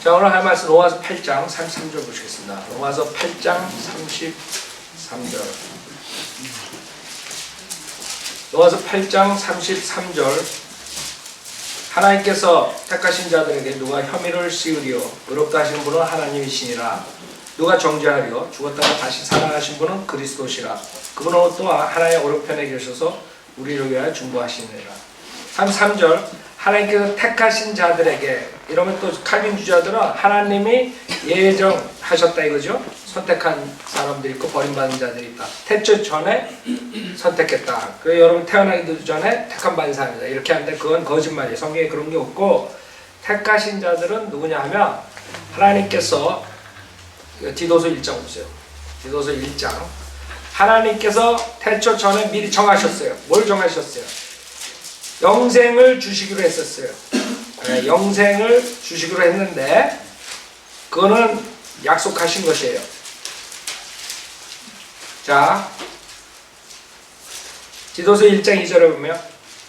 자, 오늘 할 말씀 로마서 8장 33절 보시겠습니다. 로마서 8장 33절. 로마서 8장 33절. 하나님께서 택하신 자들에게 누가 혐의를 씌우리요 의롭다 하시는 분은 하나님이시니라. 누가 정죄하리요 죽었다가 다시 살아나신 분은 그리스도시라. 그분은 또한 하나님의 오른편에 계셔서 우리를 위하여 중보하시느니라. 33절. 하나님께서 택하신 자들에게, 이러면 또 칼빈 주자들은 하나님이 예정하셨다 이거죠. 선택한 사람들이 있고 버림받은 자들이 있다. 태초 전에 선택했다. 그래서 여러분 태어나기도 전에 택한 받은 사람이다 이렇게 하는데 그건 거짓말이에요. 성경에 그런 게 없고, 택하신 자들은 누구냐 하면 하나님께서, 디도서 1장 보세요. 디도서 1장. 하나님께서 태초 전에 미리 정하셨어요. 뭘 정하셨어요? 영생을 주시기로 했었어요. 네, 영생을 주시기로 했는데 그거는 약속하신 것이에요. 자, 디도서 1장 2절에 보면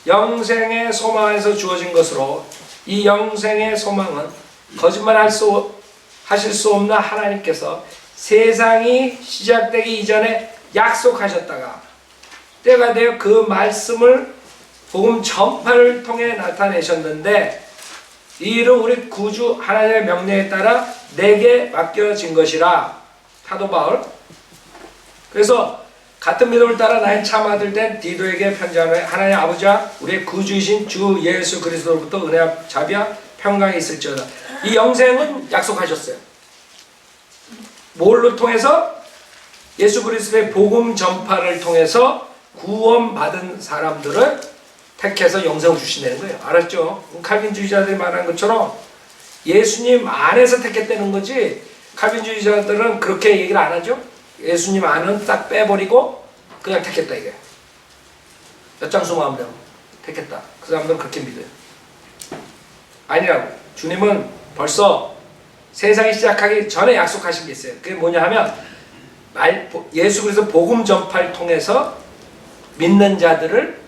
영생의 소망에서 주어진 것으로, 이 영생의 소망은 하실 수 없는 하나님께서 세상이 시작되기 이전에 약속하셨다가 때가 되어 그 말씀을 복음 전파를 통해 나타내셨는데, 이 일은 우리 구주 하나님의 명령에 따라 내게 맡겨진 것이라. 사도 바울. 그래서 같은 믿음을 따라 나의 참 아들 된 디도에게 편지하노니 하나님 아버지와 우리의 구주이신 주 예수 그리스도로부터 은혜와 자비와 평강이 있을지어다. 이 영생은 약속하셨어요. 뭘로 통해서? 예수 그리스도의 복음 전파를 통해서 구원받은 사람들을 택해서 영생을 주신다는 거예요. 알았죠? 칼빈주의자들이 말하는 것처럼 예수님 안에서 택했다는 거지, 칼빈주의자들은 그렇게 얘기를 안 하죠. 예수님 안은 딱 빼버리고 그냥 택했다 이게. 몇 장 수마하면 되고 택했다. 그 사람들은 그렇게 믿어요. 아니라고. 주님은 벌써 세상이 시작하기 전에 약속하신 게 있어요. 그게 뭐냐 하면 예수 그리스도 복음 전파를 통해서 믿는 자들을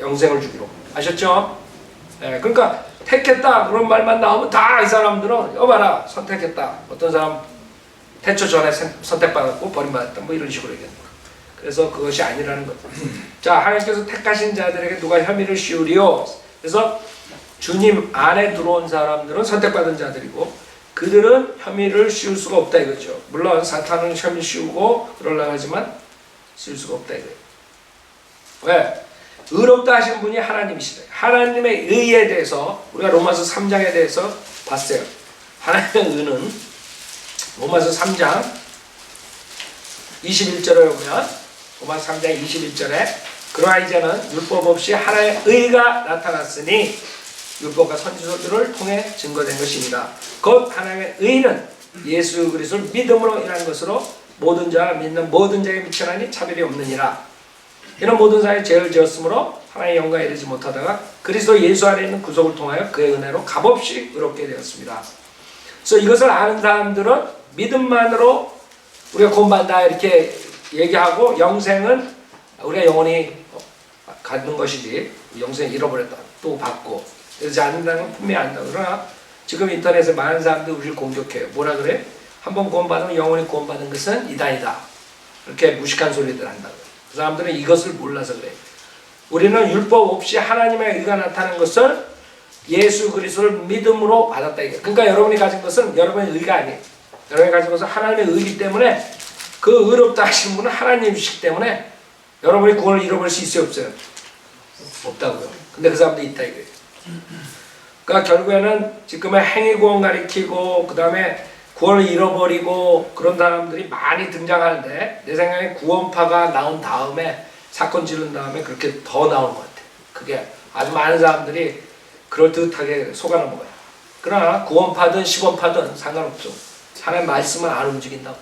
영생을 주기로. 아셨죠? 예, 그러니까 택했다 그런 말만 나오면 다 이 사람들은 여봐라 선택했다. 어떤 사람 태초 전에 선택받았고 버림받았다 뭐 이런 식으로 얘기하는 거야. 그래서 그것이 아니라는 거죠. 자, 하나님께서 택하신 자들에게 누가 혐의를 씌우리요. 그래서 주님 안에 들어온 사람들은 선택받은 자들이고 그들은 혐의를 씌울 수가 없다 이거죠. 물론 사탄은 혐의 씌우고 그러려고 하지만 씌울 수가 없다 이거예요. 왜? 의롭다 하신 분이 하나님이시다. 하나님의 의에 대해서 우리가 로마서 3장에 대해서 봤어요. 하나님의 의는 로마서 3장 21절에 보면, 로마서 3장 21절에 그러나 이제는 율법 없이 하나님의 의가 나타났으니 율법과 선지서들을 통해 증거된 것입니다. 곧 하나님의 의는 예수 그리스도를 믿음으로 인한 것으로 모든 자가 믿는 모든 자에게 미천하니 차별이 없느니라. 이는 모든 사람이 죄를 지었으므로 하나님의 영광에 이르지 못하다가 그리스도 예수 안에 있는 구속을 통하여 그의 은혜로 값없이 의롭게 되었습니다. 그래서 이것을 아는 사람들은 믿음만으로 우리가 구원받는다 이렇게 얘기하고, 영생은 우리가 영원히 갖는 것이지 영생 잃어버렸다 또 받고 그러지 않는다는 건 분명히 안다. 그러나 지금 인터넷에 많은 사람들이 우리를 공격해요. 뭐라 그래? 한번 구원받으면 영원히 구원받은 것은 이단이다. 이렇게 무식한 소리들 한다고. 그 사람들은 이것을 몰라서 그래요. 우리는 율법 없이 하나님의 의가 나타나는 것을 예수 그리스도를 믿음으로 받았다 이게. 그러니까 여러분이 가진 것은 여러분의 의가 아니에요. 여러분이 가진 것은 하나님의 의이기 때문에, 그 의롭다 하시는 분은 하나님이시기 때문에 여러분이 구원을 잃어버릴 수 있어요 없어요? 없다고요. 근데 그 사람도 있다 이거예요. 그러니까 결국에는 지금의 행위 구원 가리키고 그 다음에 구원을 잃어버리고 그런 사람들이 많이 등장하는데, 내 생각에 구원파가 나온 다음에, 사건 지른 다음에 그렇게 더 나오는 것 같아요. 그게 아주 많은 사람들이 그럴듯하게 속아 넘어가요. 그러나 구원파든 시건파든 상관없죠. 하나님 말씀은 안 움직인다.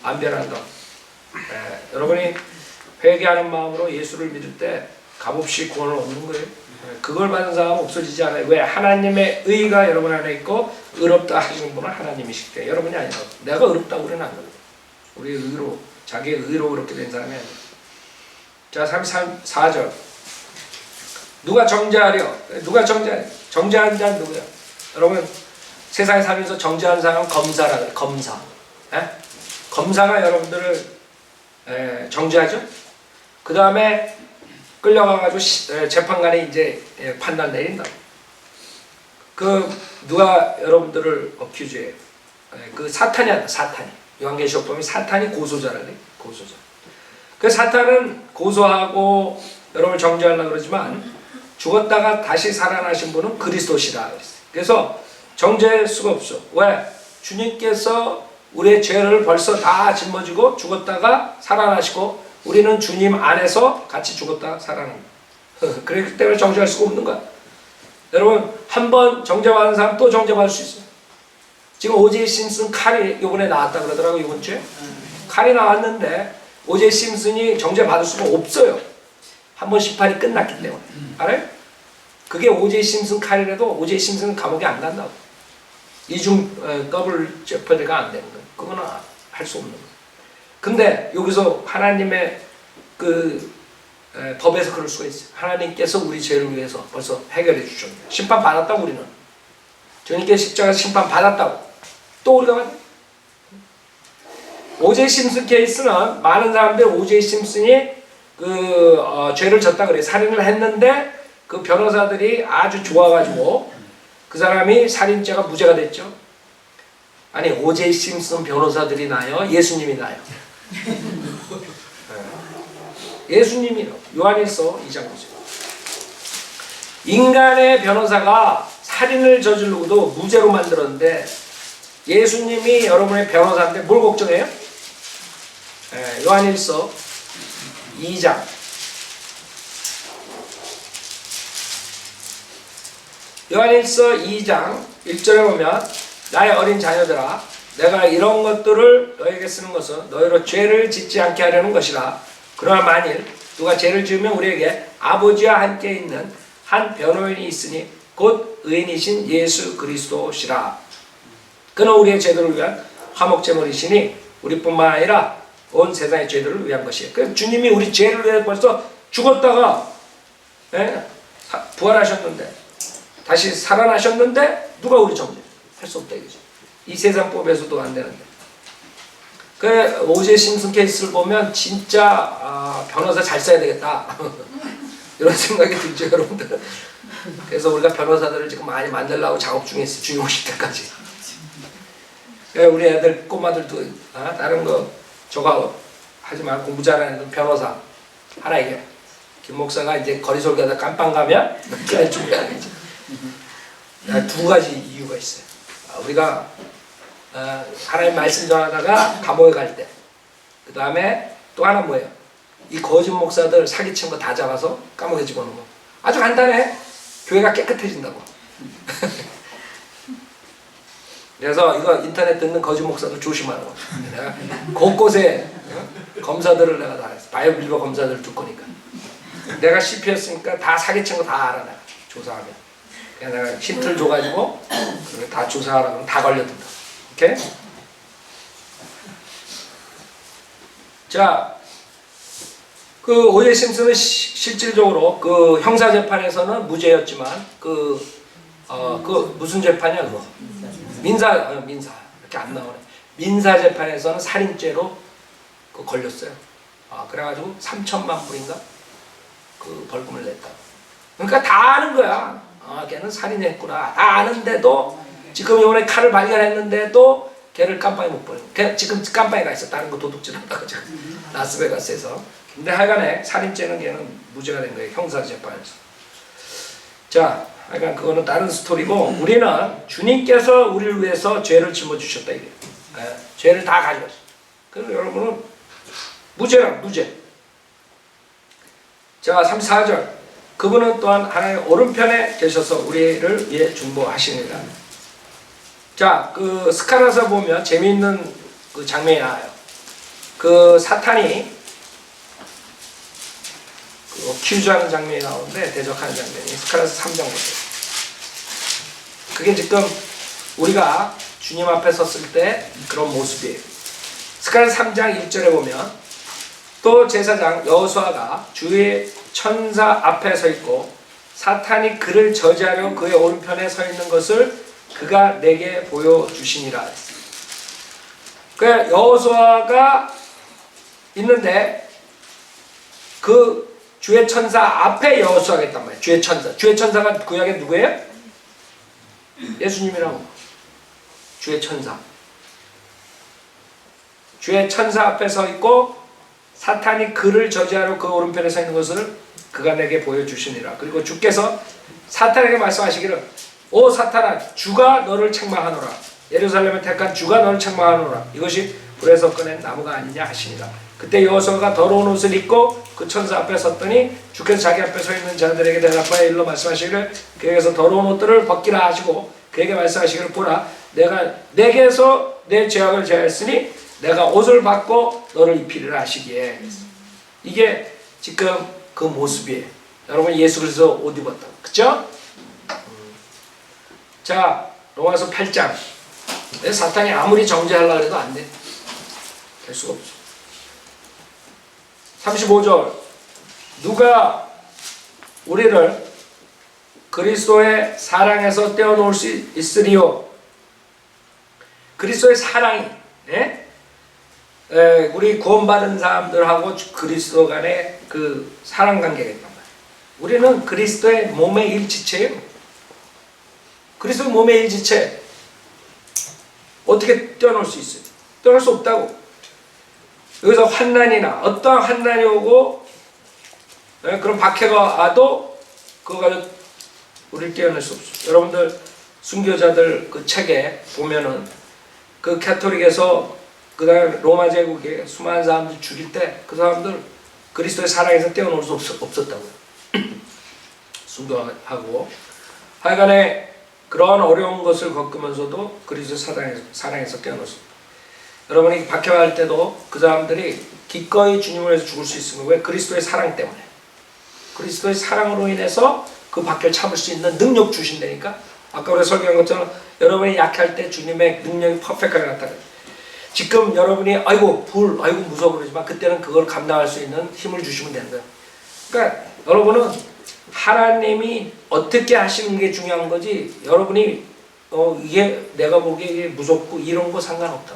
안 변한다. 여러분이 회개하는 마음으로 예수를 믿을 때 값없이 구원을 얻는 거예요. 그걸 받은 사람은 없어지지 않아요. 왜? 하나님의 의가 여러분 안에 있고 의롭다 하시는 분은 하나님이시기 때문에. 여러분이 아니라 내가 의롭다고 그러는 안 거예요. 우리의 의로, 자기의 의로 그렇게 된 사람이 아니에요. 자, 34절. 누가 정죄하려? 누가 정죄하는 자는 누구야? 여러분 세상에 살면서 정죄하는 사람은 검사라 그래. 검사. 예? 검사가 여러분들을 정죄하죠. 그 다음에 끌려가가지고 재판관이 이제 판단 내린다. 그 누가 여러분들을 어큐즈해요? 그 사탄이 한다. 사탄이. 요한계시록 보면 사탄이 고소자라네. 고소자. 그 사탄은 고소하고 여러분을 정죄하려고 그러지만 죽었다가 다시 살아나신 분은 그리스도시라 그랬어요. 그래서 정죄할 수가 없어. 왜? 주님께서 우리의 죄를 벌써 다 짊어지고 죽었다가 살아나시고 우리는 주님 안에서 같이 죽었다가 살아납니다. 그렇기 때문에 정죄할 수가 없는 거야. 여러분 한 번 정죄받은 사람 또 정죄받을 수 있어요. 지금 오제이 심슨 칼이 이번에 나왔다 그러더라고. 이번 주에 칼이 나왔는데 오제이 심슨이 정죄받을 수가 없어요. 한 번 심판이 끝났기 때문에. 알아요? 그게 오제이 심슨 칼이라도 오제이 심슨은 감옥에 안 간다고. 이중 더블 제퍼드가 안 되는 거예요. 그거는 할 수 없는 거예요. 근데 여기서 하나님의 그 법에서 그럴 수가 있어요. 하나님께서 우리 죄를 위해서 벌써 해결해 주셨네요. 심판 받았다고 우리는. 주님께 십자가에서 심판 받았다고. 또 우리가 받아요. 오제이 심슨 케이스는 많은 사람들이 오제이 심슨이 죄를 졌다 그래요. 살인을 했는데 그 변호사들이 아주 좋아가지고 그 사람이 살인죄가 무죄가 됐죠. 아니 오제이 심슨 변호사들이 나요? 예수님이 나요? 예수님이요. 요한일서 2장 9절. 인간의 변호사가 살인을 저지르고도 무죄로 만들었는데 예수님이 여러분의 변호사인데 뭘 걱정해요? 요한일서 2장 요한일서 2장 1절에 보면 나의 어린 자녀들아 내가 이런 것들을 너에게 쓰는 것은 너희로 죄를 짓지 않게 하려는 것이라. 그러나 만일 누가 죄를 지으면 우리에게 아버지와 함께 있는 한 변호인이 있으니 곧 의인이신 예수 그리스도시라. 그는 우리의 죄들을 위한 화목제물이시니 우리뿐만 아니라 온 세상의 죄들을 위한 것이에요. 그래서 주님이 우리 죄를 위해 벌써 죽었다가 부활하셨는데 다시 살아나셨는데 누가 우리 정죄? 할 수 없다 이거죠. 이 세상법에서도 안 되는데. 그 오제이 심슨 케이스를 보면 진짜 변호사 잘 써야 되겠다 이런 생각이 들죠 여러분들. 그래서 우리가 변호사들을 지금 많이 만들려고 작업 중에 있어요. 주님 오실 때까지. 우리 애들 꼬마들도 다른 거 저거 하지 말고 공부 잘하는 애들 변호사 하라 이게. 김 목사가 이제 거리설교하다 깜빵 가면 그냥 준비해야 되지. 두 가지 이유가 있어요. 우리가 하나님 말씀 전하다가 감옥에 갈 때, 그 다음에 또 하나 뭐예요? 이 거짓 목사들 사기친 거 다 잡아서 감옥에 집어넣는 거. 아주 간단해. 교회가 깨끗해진다고. 그래서 이거 인터넷 듣는 거짓 목사들 조심하라고. 내가 곳곳에 검사들을 내가 다 했어. 바이블 검사들 줄 거니까. 내가 CP였으니까 다 사기친 거 다 알아. 내가 조사하면. 그냥 내가 힌트를 줘가지고 다 조사하라고 다 걸려든다. 오케이? 자, 그 오제이 심슨은 실질적으로 그 형사 재판에서는 무죄였지만 그 무슨 재판이야 그거? 민사 이렇게 안 나오네. 민사 재판에서는 살인죄로 걸렸어요. 그래가지고 3천만 불인가 그 벌금을 냈다. 그러니까 다 아는 거야. 걔는 살인했구나. 다 아는데도 지금 이번에 칼을 발견했는데도 걔를 깜빵에 못 버려. 걔 지금 깜빵에 가 있어. 다른 거 도둑질 한다고 지금 라스베가스에서. 근데 하여간에 살인죄는 걔는 무죄가 된 거예요. 형사 재판에서. 자, 하여간 그거는 다른 스토리고 우리는 주님께서 우리를 위해서 죄를 짊어주셨다 이게. 죄를 다 가져갔어. 그래서 여러분은 무죄라 무죄. 자, 34절. 그분은 또한 하나님의 오른편에 계셔서 우리를 위해 중보하시니라. 자, 그 스가랴서 보면 재미있는 그 장면이 나와요. 그 사탄이 그 어큐즈하는 장면이 나오는데 대적하는 장면이 스가랴서 3장 보세요. 그게 지금 우리가 주님 앞에 섰을 때 그런 모습이에요. 스가랴서 3장 1절에 보면 또 제사장 여호수아가 주의 천사 앞에 서 있고 사탄이 그를 저지하려 그의 오른편에 서 있는 것을 그가 내게 보여주시니라. 그러니까 여호수아가 있는데 그 주의 천사 앞에 여호수아가 있단 말이에요. 주의 천사. 주의 천사가 구약에 누구예요? 예수님이라고. 주의 천사. 주의 천사 앞에 서 있고 사탄이 그를 저지하러 그 오른편에 서 있는 것을 그가 내게 보여주시니라. 그리고 주께서 사탄에게 말씀하시기를 오 사탄아 주가 너를 책망하노라. 예루살렘을 택한 주가 너를 책망하노라. 이것이 불에서 꺼낸 나무가 아니냐 하시니라. 그때 여호수아가 더러운 옷을 입고 그 천사 앞에 섰더니 주께서 자기 앞에 서 있는 자들에게 대답하여 일러 말씀하시기를 그에게서 더러운 옷들을 벗기라 하시고 그에게 말씀하시기를 보라 내가 내게서 내 죄악을 제하였으니 내가 옷을 받고 너를 입히리라 하시기에 이게 지금 그 모습이에요. 여러분 예수 그리스도 옷 입었다. 그쵸? 자 로마서 8장 사탄이 아무리 정죄하려고 해도 안 돼. 될 수가 없어. 35절 누가 우리를 그리스도의 사랑에서 떼어놓을 수 있으리요. 그리스도의 사랑이 우리 구원받은 사람들하고 그리스도 간의 그 사랑 관계가 있단 말이에요. 우리는 그리스도의 몸의 일지체예요. 그리스도의 몸의 일지체 어떻게 떼어놓을 수 있어요? 떼어놓을 수 없다고. 여기서 환난이나 어떠한 환난이 오고 그런 박해가 와도 그거 가지고 우리를 떼어낼 수 없어요. 여러분들 순교자들 그 책에 보면은 그 캐토릭에서 그 다음에 로마 제국에 수많은 사람들 죽일 때 그 사람들 그리스도의 사랑에서 떼어놓을 수 없었다고요. 순교하고 하여간에 그런 어려운 것을 겪으면서도 그리스도의 사랑에서 떼어놓을 수 없다. 여러분이 박해할 때도 그 사람들이 기꺼이 주님을 위해서 죽을 수 있으면 왜? 그리스도의 사랑 때문에. 그리스도의 사랑으로 인해서 그 박해를 참을 수 있는 능력 주신다니까. 아까 우리가 설교한 것처럼 여러분이 약할 때 주님의 능력이 퍼펙트하게 나타나요. 지금 여러분이 아이고 무서워 그러지만 그때는 그걸 감당할 수 있는 힘을 주시면 되는 거예요. 그러니까 여러분은 하나님이 어떻게 하시는 게 중요한 거지 여러분이 이게 내가 보기에 이게 무섭고 이런 거 상관없다.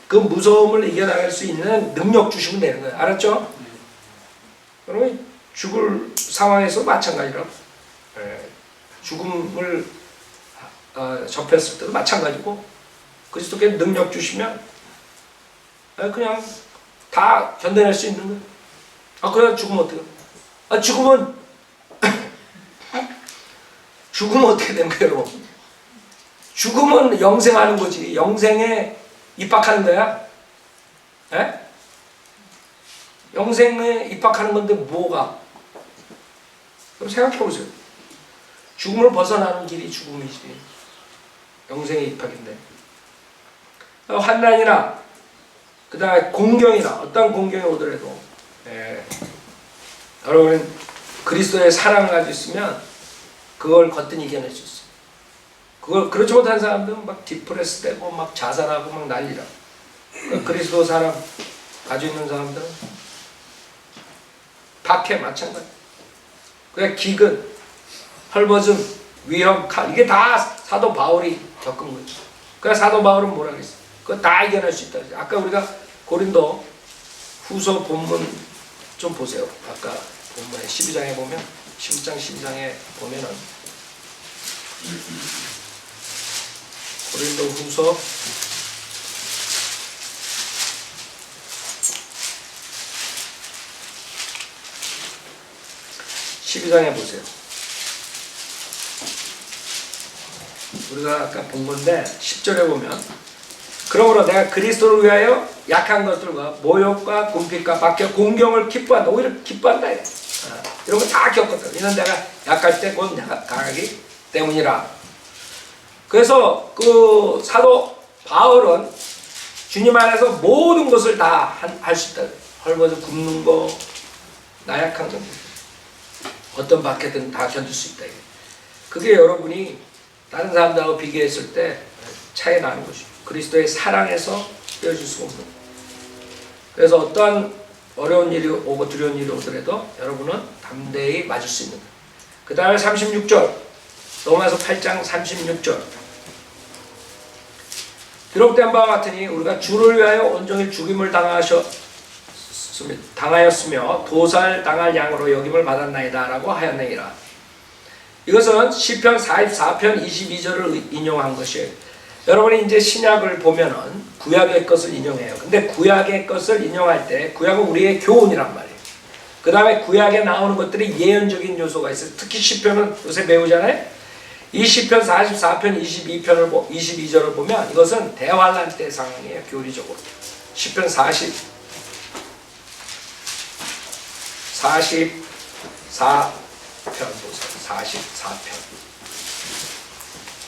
그 무서움을 이겨나갈 수 있는 능력 주시면 되는 거예요. 알았죠? 여러분 죽을 상황에서 마찬가지라고. 죽음을 접했을 때도 마찬가지고 그리스도께 능력 주시면 그냥 다 견뎌낼 수 있는 거예요. 그래 죽으면 어떡해? 죽으면 어떻게 되는 거예요, 여러분? 죽으면 영생하는 거지. 영생에 입학하는 거야. 영생에 입학하는 건데 뭐가? 그럼 생각해 보세요. 죽음을 벗어나는 길이 죽음이지. 영생의 입학인데. 환난이나 그 다음에 공경이나 어떤 공경이 오더라도 여러분은 그리스도의 사랑을 가지고 있으면 그걸 거뜬히 이겨낼 수 있어요. 그걸 그렇지 못한 사람들은 막 디프레스 되고 막 자살하고 막 난리라. 그리스도 사랑 가지고 있는 사람들은 박해 마찬가지. 그냥 기근, 헐벗음, 위험, 이게 다 사도 바울이 겪은 거죠. 그래서 사도 바울은 뭐라 그랬어요? 그거 다 이겨낼 수 있다. 아까 우리가 고린도 후서 본문 좀 보세요. 아까 본문에 12장에 보면 11장 12장에 보면은 고린도 후서 12장에 보세요. 우리가 아까 본 건데 10절에 보면 그러므로 내가 그리스도를 위하여 약한 것들과 모욕과 궁핍과 박해 공경을 기뻐한다. 오히려 기뻐한다. 이런 거 다 겪었다. 이는 내가 약할 때 곧 강하기 때문이라. 그래서 그 사도 바울은 주님 안에서 모든 것을 다 할 수 있다. 헐벗어 굶는 거, 나약한 거, 어떤 박해든 다 견딜 수 있다. 그게 여러분이 다른 사람들하고 비교했을 때 차이 나는 것이죠. 그리스도의 사랑에서 떼어줄 수가 없는 거예요. 그래서 어떠한 어려운 일이 오고 두려운 일이 오더라도 여러분은 담대히 맞을 수 있는 거예요. 그 다음에 36절 로마서 8장 36절 기록된 바와 같으니 우리가 주를 위하여 온종일 죽임을 당하였으며 도살당할 양으로 여김을 받았나이다 라고 하였느니라. 이것은 시편 44편 22절을 인용한 것이에요. 여러분이 이제 신약을 보면은 구약의 것을 인용해요. 근데 구약의 것을 인용할 때 구약은 우리의 교훈이란 말이에요. 그 다음에 구약에 나오는 것들이 예언적인 요소가 있어요. 특히 시편은 요새 배우잖아요. 이 시편 44편 22절을 보면 이것은 대환란 때 상황이에요. 교리적으로. 시편 44편 보세요. 44편.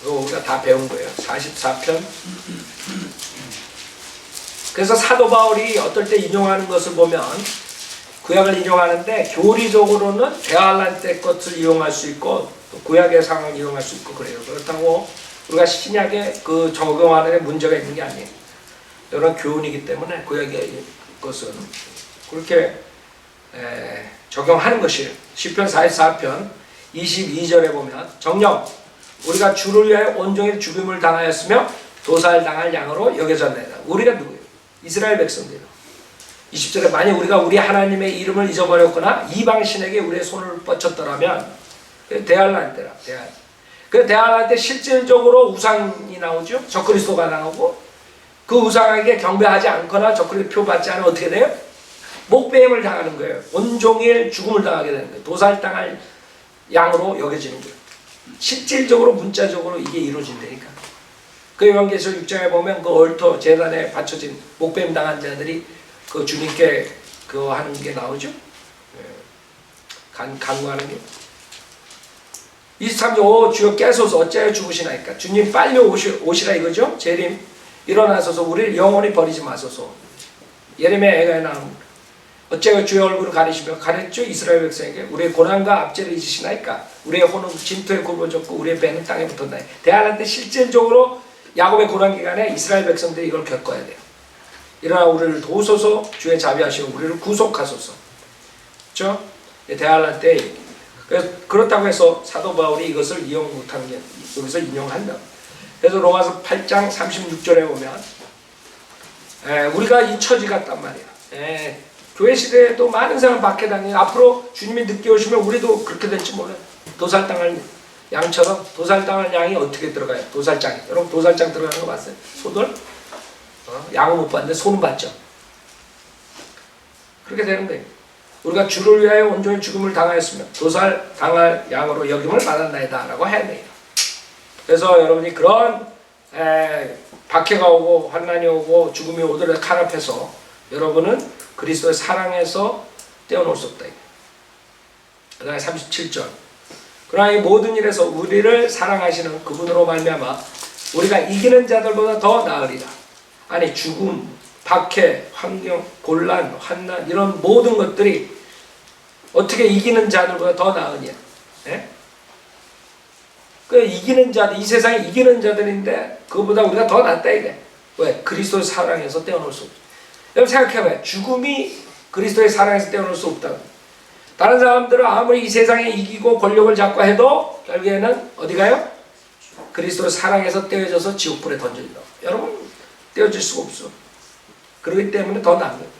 이거 우리가 다 배운 거예요. 44편. 그래서 사도 바울이 어떨 때 인용하는 것을 보면 구약을 인용하는데 교리적으로는 대환란 때 것을 이용할 수 있고 또 구약의 상황을 이용할 수 있고 그래요. 그렇다고 우리가 신약에 그 적용하는 데 문제가 있는 게 아니에요. 이런 교훈이기 때문에 구약의 것은 그렇게 적용하는 것이에요. 시편 44편 22절에 보면 정녕 우리가 주를 위하여 온종일 죽임을 당하였으며 도살당할 양으로 여겨졌나이다. 우리가 누구예요? 이스라엘 백성들이에요. 20절에 만약 우리가 우리 하나님의 이름을 잊어버렸거나 이방신에게 우리의 손을 뻗쳤더라면 대환란 때라. 그 대환란 때 실질적으로 우상이 나오죠. 적그리스도가 나오고 그 우상에게 경배하지 않거나 적그리스도 표받지 않으면 어떻게 돼요? 목배임을 당하는 거예요. 온종일 죽음을 당하게 되는 거예요. 도살당할 양으로 여겨지는 거예요. 실질적으로 문자적으로 이게 이루어진다니까. 그 요한계시록 6장에 보면 그 얼터 제단에 바쳐진 목배임 당한 자들이 그 주님께 그거 하는 게 나오죠. 간구하는 게. 23절 오 주여 깨소서 어찌하여 죽으시나이까. 주님 빨리 오시라 이거죠. 재림 일어나소서 우리를 영원히 버리지 마소서. 예레미야에 나온 어찌하여 주의 얼굴을 가리시며 가렸죠. 이스라엘 백성에게 우리의 고난과 압제를 잊으시나이까. 우리의 혼은 진토에 굽어졌고 우리의 배는 땅에 붙었나이. 대환란 때 실질적으로 야곱의 고난 기간에 이스라엘 백성들이 이걸 겪어야 돼요. 일어나 우리를 도우소서 주의 자비하시고 우리를 구속하소서. 그렇죠? 대환란 때 그렇다고 해서 사도 바울이 이것을 이용 못하는 게 여기서 인용한다. 그래서 로마서 8장 36절에 보면 우리가 이 처지 같단 말이야. 교회 시대에도 많은 사람 박해당해요. 앞으로 주님이 늦게 오시면 우리도 그렇게 될지 몰라요. 도살당할 양처럼 도살당할 양이 어떻게 들어가요? 도살장이. 여러분 도살장 들어가는 거 봤어요? 소들? 양은 못 봤는데 소는 봤죠. 그렇게 되는 거예요. 우리가 주를 위하여 온종일 죽음을 당하였으며 도살당할 양으로 여김을 받았나이다 라고 해야 돼요. 그래서 여러분이 그런 박해가 오고 환난이 오고 죽음이 오더라도 칼 앞에서 여러분은 그리스도의 사랑에서 떼어놓을 수 없다. 그 다음에 37절 그러나 이 모든 일에서 우리를 사랑하시는 그분으로 말미암아 우리가 이기는 자들보다 더 나으리라. 아니 죽음, 박해, 환경, 곤란, 환난 이런 모든 것들이 어떻게 이기는 자들보다 더 나으냐. 그 이기는 자들, 이 세상에 이기는 자들인데 그보다 우리가 더 낫다 이게. 왜? 그리스도의 사랑에서 떼어놓을 수 없죠. 여러분 생각해봐요. 죽음이 그리스도의 사랑에서 떼어놓을 수 없다. 다른 사람들은 아무리 이 세상에 이기고 권력을 잡고 해도 결국에는 어디 가요? 그리스도의 사랑에서 떼어져서 지옥불에 던진다. 여러분 떼어질 수가 없어. 그렇기 때문에 더 나은 거예요.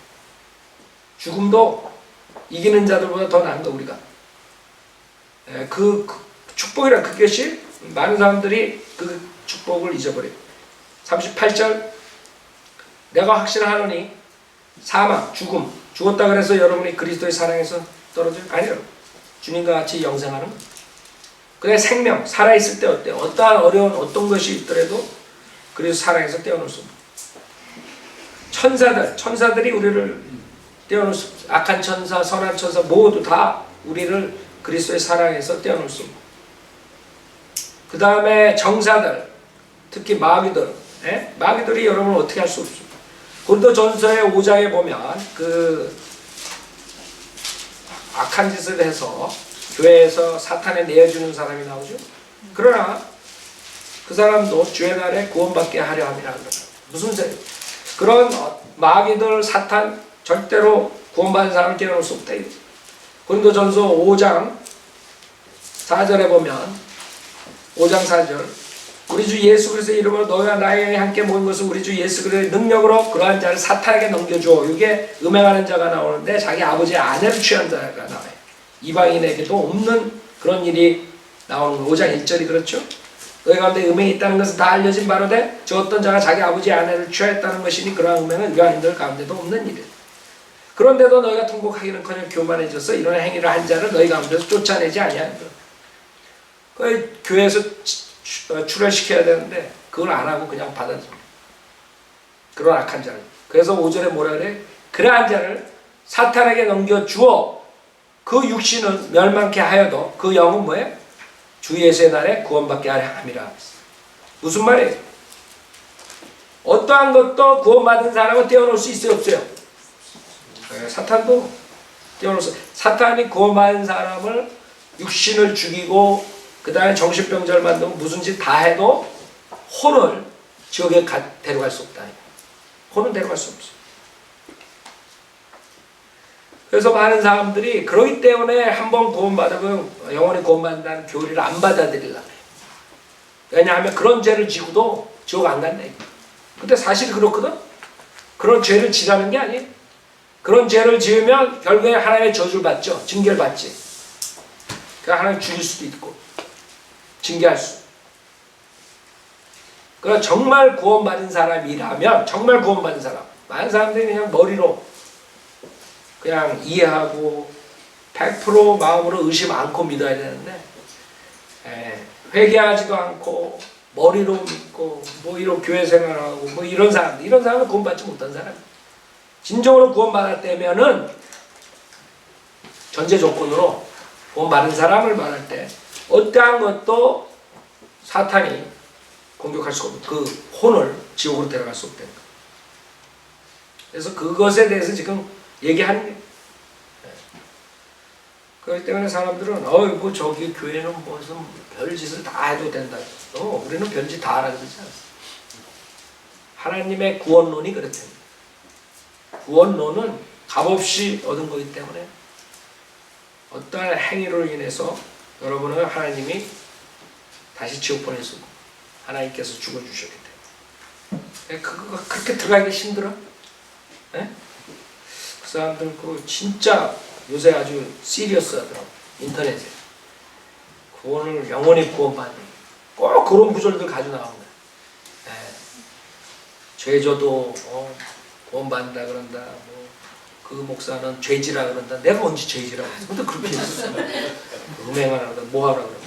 죽음도 이기는 자들보다 더 나은 거 우리가. 그 축복이란 그것이 많은 사람들이 그 축복을 잊어버려요. 38절 내가 확신하노니 사망, 죽음, 죽었다 그래서 여러분이 그리스도의 사랑에서 떨어져요? 아니요. 주님과 같이 영생하는 거예요. 그래 생명, 살아있을 때 어때요? 어떠한 어려운 어떤 것이 있더라도 그리스도 사랑에서 떼어놓을 수 없어요. 천사들이 우리를 떼어놓을 수 없어요. 악한 천사, 선한 천사 모두 다 우리를 그리스도의 사랑에서 떼어놓을 수 없어요. 그 다음에 정사들, 특히 마귀들, 마귀들이 여러분을 어떻게 할 수 없어요. 고린도전서의 5장에 보면 그 악한 짓을 해서 교회에서 사탄에 내어주는 사람이 나오죠. 그러나 그 사람도 주의 날에 구원받게 하려 함이라. 무슨 소리? 그런 마귀들 사탄 절대로 구원받은 사람을 떼어놓을 수 없다. 고린도전서 5장 4절에 보면 5장 4절 우리 주 예수 그리스도의 이름으로 너희와 나의 영이 함께 모인 것은 우리 주 예수 그리스도의 능력으로 그러한 자를 사탄에게 넘겨주어. 이게 음행하는 자가 나오는데 자기 아버지의 아내를 취한 자가 나와요. 이방인에게도 없는 그런 일이 나오는 거. 5장 1절이 그렇죠. 너희 가운데 음행이 있다는 것은 다 알려진 바로되 저 어떤 자가 자기 아버지의 아내를 취하였다는 것이니 그러한 음행은 이방인들 가운데도 없는 일이다. 그런데도 너희가 통곡하기는커녕 교만해져서 이런 행위를 한 자를 너희 가운데서 쫓아내지 아니하는가. 그 교회에서 출혈시켜야 되는데 그걸 안 하고 그냥 받아줍니다. 그런 악한 자를. 그래서 5절에 뭐라 그래? 그러한 자를 사탄에게 넘겨주어 그 육신은 멸망케 하여도 그 영은 뭐예요? 주 예수의 날에 구원받게 하려 함이라. 무슨 말이에요? 어떠한 것도 구원받은 사람은 떼어놓을 수 있어요? 없어요? 사탄도 떼어놓을 수. 사탄이 구원받은 사람을 육신을 죽이고 그 다음에 정신병자를 만들고 무슨 짓 다 해도 혼을 지옥에 데려갈 수 없다. 혼은 데려갈 수 없어. 그래서 많은 사람들이 그러기 때문에 한번 구원받으면 영원히 구원받는다는 교리를 안 받아들이려고 해요. 왜냐하면 그런 죄를 지고도 지옥 안 간다. 근데 사실 그렇거든. 그런 죄를 지라는 게 아니에요. 그런 죄를 지으면 결국에 하나님의 저주를 받죠. 징계를 받지. 그러니까 하나님 죽일 수도 있고 징계할 수. 그러니까 정말 구원받은 사람이라면 정말 구원받은 사람. 많은 사람들이 그냥 머리로 그냥 이해하고 100% 마음으로 의심 않고 믿어야 되는데 회개하지도 않고 머리로 믿고 뭐 이런 교회 생활하고 뭐 이런 사람은 구원받지 못한 사람. 진정으로 구원받았다면은 전제 조건으로 구원받은 사람을 말할 때 어떠한 것도 사탄이 공격할 수 없는 그 혼을 지옥으로 데려갈 수 없다는 거예요. 그래서 그것에 대해서 지금 얘기하는 거예요. 그렇기 때문에 사람들은 뭐 저기 교회는 무슨 별짓을 다 해도 된다. 우리는 별짓 다 하라 그러지 않았어. 하나님의 구원론이 그렇답니다. 구원론은 값없이 얻은 거기 때문에 어떠한 행위로 인해서 여러분은 하나님이 다시 지옥 보내시고 하나님께서 죽어주셨기 때문에 그거가 그렇게 들어가기 힘들어? 네? 그 사람들 그 진짜 요새 아주 시리어스 하더라고. 인터넷에 구원을 영원히 구원받는 꼭 그런 구절들 가지고 나옵니다. 네. 죄져도 구원받는다 그런다. 뭐 그 목사는 죄지라 그런다. 내가 언제 죄지라고 했어? 근데 그렇게 했었어. 음행하라 그런다. 뭐하라 그런다.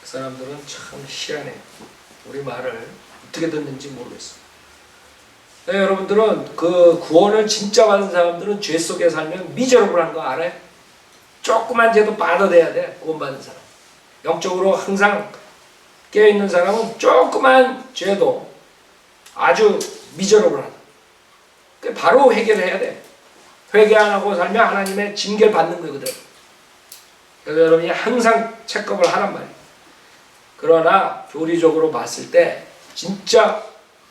그 사람들은 참 희한해. 우리 말을 어떻게 듣는지 모르겠어. 네, 여러분들은 그 구원을 진짜 받은 사람들은 죄 속에 살면 미저러블한 거 알아요? 조그만 죄도 빠져대야 돼. 구원받은 사람. 영적으로 항상 깨어있는 사람은 조그만 죄도 아주 미저러블하다. 바로 회개를 해야 돼. 회개 안 하고 살면 하나님의 징계를 받는 거거든. 그래서 여러분이 항상 체크업을 하란 말이에요. 그러나 교리적으로 봤을 때 진짜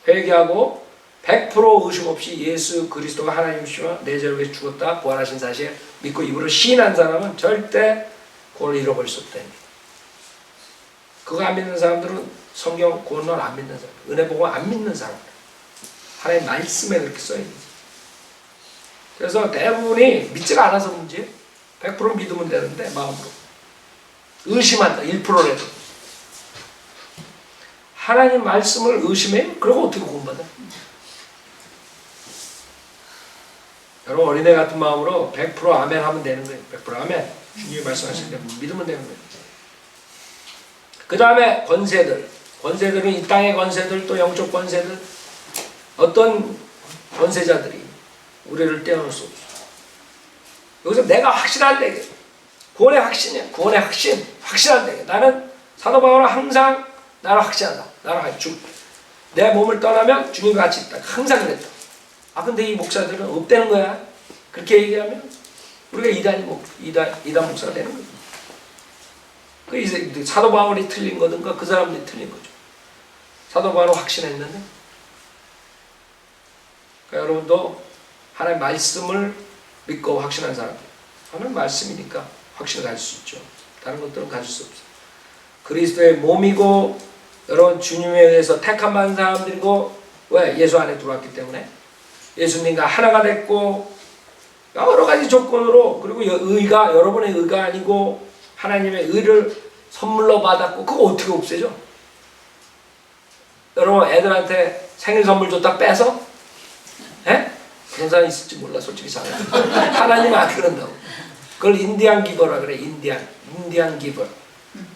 회개하고 100% 의심 없이 예수 그리스도가 하나님이시며 내 죄를 위해 죽었다 부활하신 사실 믿고 입으로 시인한 사람은 절대 구원을 잃어버릴 수 없다. 그거 안 믿는 사람들은 성경 구원론 안 믿는 사람, 은혜 보고 안 믿는 사람, 하나님 말씀에 그렇게 써있는. 그래서 대부분이 믿지가 않아서 문제. 100% 믿으면 되는데 마음으로 의심한다. 1%라도 하나님 말씀을 의심해요? 그러고 어떻게 구원받아? 여러분 어린애 같은 마음으로 100% 아멘 하면 되는 거예요. 100% 아멘. 주님이 말씀하신 대로 믿으면 되는 거예요. 그 다음에 권세들은 이 땅의 권세들 또 영적 권세들 어떤 권세자들이 우리를 떼어놓을 수 없어. 여기서 내가 확신한데 구원의 확신이야. 구원의 확신. 확신한데 나는 사도 바울은 항상 나를 확신한다. 나를 확신. 내 몸을 떠나면 주님과 같이 있다. 항상 그랬다. 근데 이 목사들은 없다는 거야. 그렇게 얘기하면 우리가 이단 목사가 되는 거야. 그 사도 바울이 틀린 거든가 그 사람들이 틀린 거죠. 사도 바울은 확신했는데. 그러니까 여러분도 하나님의 말씀을 믿고 확신한 사람. 하나님 말씀이니까 확신을 가질 수 있죠. 다른 것들은 가질 수 없어요. 그리스도의 몸이고 여러분 주님에 의해서 택함 받은 사람들이고 왜? 예수 안에 들어왔기 때문에 예수님과 하나가 됐고 여러 가지 조건으로 그리고 의가 여러분의 의가 아니고 하나님의 의를 선물로 받았고 그거 어떻게 없애죠? 여러분 애들한테 생일 선물 줬다 빼서? 에? 그런 사람 있을지 몰라 솔직히 잘 하나님은 안 그런다고. 그걸 인디안 기버라 그래. 인디안 기버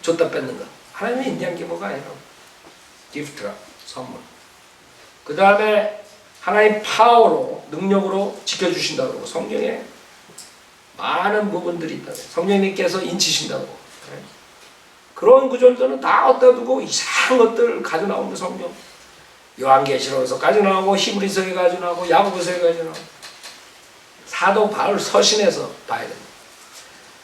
줬다 뺏는 거. 하나님은 인디안 기버가 아니라고. 기프트라 선물. 그 다음에 하나님 파워로 능력으로 지켜주신다고 그러고 성경에 많은 부분들이 있다고 성령님께서 인치신다고 그러고 그런 구절들은 다 어디다 두고 이상한 것들 가져 나오는 성경 요한계시록에서까지 나오고 히브리서에 가져 나오고 야고보서에 가져 나오고 사도 바울 서신에서 봐야 됩니다.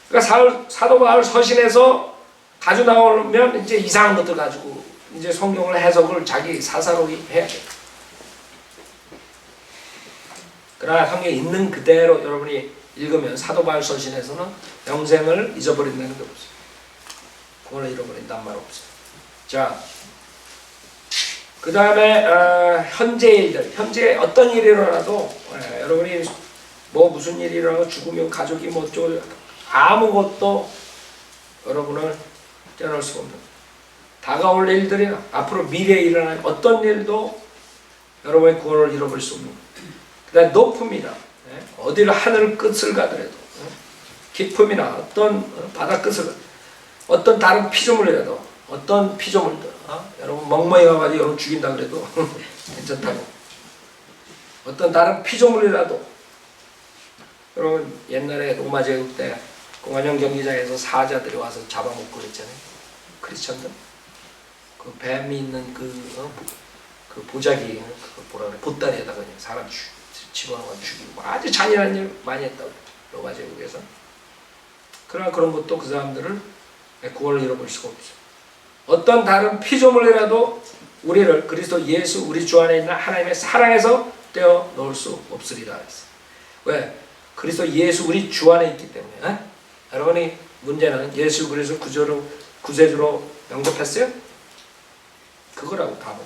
그러니까 사도 바울 서신에서 가져 나오면 이제 이상한 것들 가지고 이제 성경을 해석을 자기 사사로이 해야 돼요. 그러나 성경에 있는 그대로 여러분이 읽으면 사도 바울 서신에서는 영생을 잊어버린다는 게 없어요. 그걸 잃어버린단 말 없어요. 자, 그 다음에 현재 일들, 현재 어떤 일이 일어나도 여러분이 뭐 무슨 일이 일어나고 죽으면 가족이 뭐 어쩌고 아무것도 여러분을 떼어놓을 수가 없는 다가올 일들이나 앞으로 미래에 일어날 어떤 일도 여러분의 구원을 잃어버릴 수 없는 그 다음에 높음이나 어디를 하늘 끝을 가더라도 깊음이나 어떤 바다 끝을 어떤 다른 피조물이라도 어떤 피조물들 여러분 멍멍이 가가지고 여러분 죽인다 그래도 괜찮다고 어떤 다른 피조물이라도 여러분 옛날에 로마 제국 때 공안형 경기장에서 사자들이 와서 잡아먹고 그랬잖아요. 크리스천들 그 뱀이 있는 그 보자기 그 뭐라 그래 보따리에다가 그냥 사람 집어넣어 죽이고 아주 잔인한 일 많이 했다고 로마 제국에서. 그러나 그런 것도 그 사람들을 구원을 잃어버릴 수가 없어요. 어떤 다른 피조물이라도 우리를 그리스도 예수 우리 주 안에 있는 하나님의 사랑에서 떼어 놓을 수 없으리라 했어요. 왜? 그리스도 예수 우리 주 안에 있기 때문에. 여러분이 문제는 예수 그리스도 구세주로 영접했어요? 그거라고 답은.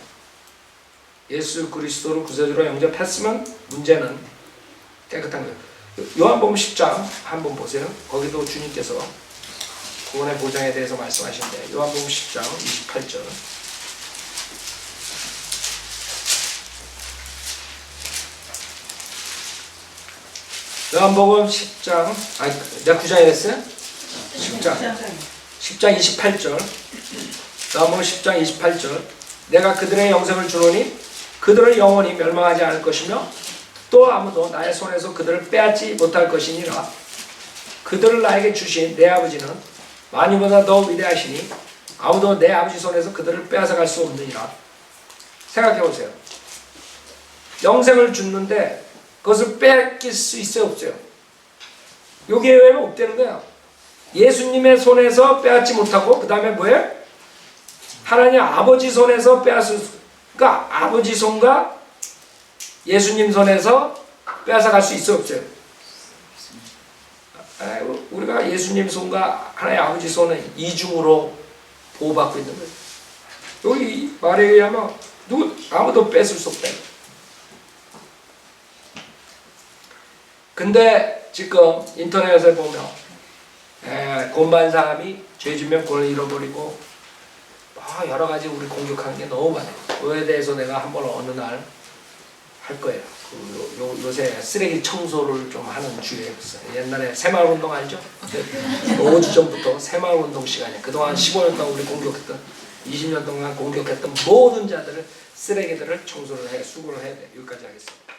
예수 그리스도를 구세주로 영접했으면 문제는 깨끗한 거예요. 요한복음 10장 한번 보세요. 거기도 주님께서 구원의 보장에 대해서 말씀하시는데 요한복음 10장 28절 요한복음 10장 내가 9장에 했어요? 10장 28절 요한복음 10장 28절 내가 그들의 영생을 주노니 그들은 영원히 멸망하지 않을 것이며 또 아무도 나의 손에서 그들을 빼앗지 못할 것이니라. 그들을 나에게 주신 내 아버지는 만유보다 더 위대하시니 아무도 내 아버지 손에서 그들을 빼앗아 갈 수 없느니라. 생각해보세요. 영생을 줬는데 그것을 뺏길 수 있어요 없어요? 여기에 왜 없다는 거야. 예수님의 손에서 빼앗지 못하고 그 다음에 뭐예요? 하나님 아버지 손에서 빼앗을 수 그러니까 아버지 손과 예수님 손에서 빼앗아 갈 수 있어 없어요? 우리가 예수님 손과 하나님 아버지 손은 이중으로 보호받고 있는 거예요. 여기 말에 의하면 아무도 뺏을 수 없다. 근데 지금 인터넷에 보면 곤반 사람이 죄 지면 구원을 잃어버리고 여러 가지 우리 공격하는 게 너무 많아요. 그거에 대해서 내가 한번 어느 날 할 거예요. 요새 쓰레기 청소를 좀 하는 주에 옛날에 새마을운동 알죠? 5주 전부터 새마을운동 시간이에요. 그동안 15년 동안 우리 공격했던 20년 동안 공격했던 모든 자들을 쓰레기들을 청소를 해 수거를 해야 돼. 여기까지 하겠습니다.